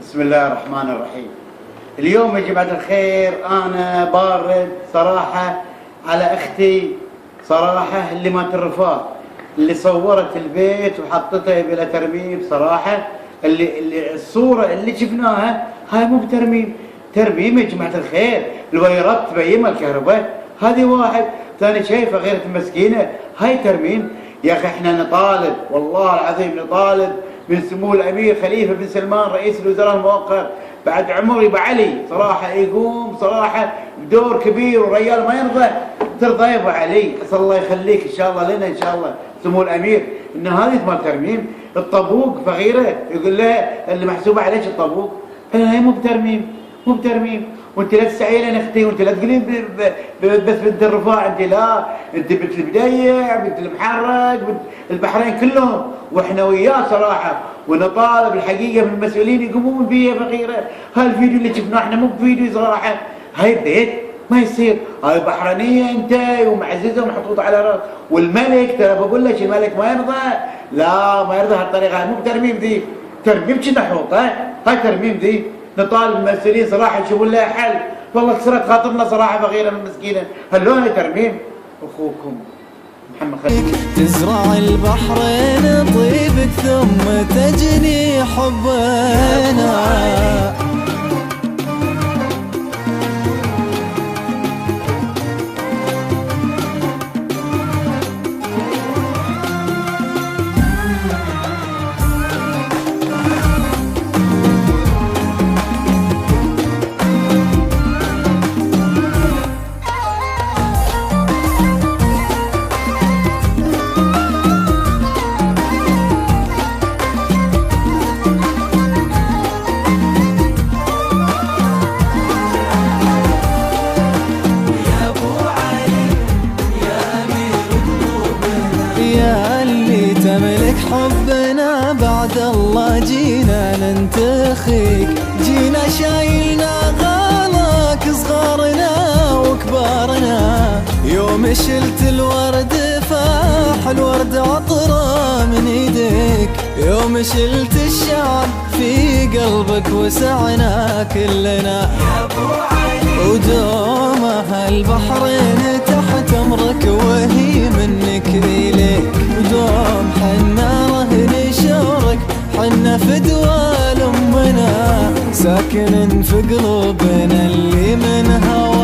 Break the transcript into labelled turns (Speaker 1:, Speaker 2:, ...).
Speaker 1: بسم الله الرحمن الرحيم. اليوم يا جماعة الخير أنا بارد صراحة على أختي، صراحة اللي مات الرفاه، اللي صورت البيت وحطته بلا ترميم. صراحة اللي الصورة اللي شفناها هاي مو بترميم، ترميم يا جماعة الخير الوايرات تبين الكهرباء، هذه واحد. ثاني شيء فغيرة المسكينة هاي ترميم. يا أخي احنا نطالب والله العظيم نطالب من سمو الأمير خليفة بن سلمان رئيس الوزراء المؤقت بعد عمر يبا علي، صراحة يقوم صراحة بدور كبير وريال ما يرضى. ترضى يا ابو علي؟ اسال الله يخليك ان شاء الله لنا ان شاء الله سمو الامير ان هذه مال ترميم. الطابوق فغيره يقول لها اللي محسوبه عليك الطابوق، هي مو بترميم، مو بترميم. وانت لا تستعيلين اختي، وانت لا تقولين بس بنت الرفاع، انت لا، انت بنت البديع، بنت المحرق، بنت البحرين كلهم، واحنا وياه صراحه. ونطالب الحقيقه من المسؤولين يقومون بيه فغيره. هالفيديو اللي شفناه احنا مو بفيديو صراحه، هاي البيت ما يصير، هاي بحرينيه انت ومعززه ومحطوط على راس. والملك ترى بقول لك الملك ما يرضى، لا ما يرضى هالطريقه، مو بترميم ذي، ترميم كذا حوط، هاي ترميم ذي. نطالب المسؤولين صراحه يشوفون لها حل، والله كسرت خاطرنا صراحه فغيره من المسكينه، هلوها ترميم. اخوكم محمد خليل.
Speaker 2: تزرع البحرين طيبك ثم تجني حبنا، تملك حبنا بعد الله جينا ننتخيك، جينا شايلنا غالك صغارنا وكبارنا. يوم شلت الورد فاح الورد عطره من ايديك، يوم شلت الشعب في قلبك وسعنا كلنا يا ابو علي. ودومها البحرين تحت امرك وهي منك اليك، ودوم حنا رهن شورك، حنا فدوى لامنا ساكن في قلوبنا اللي من هوا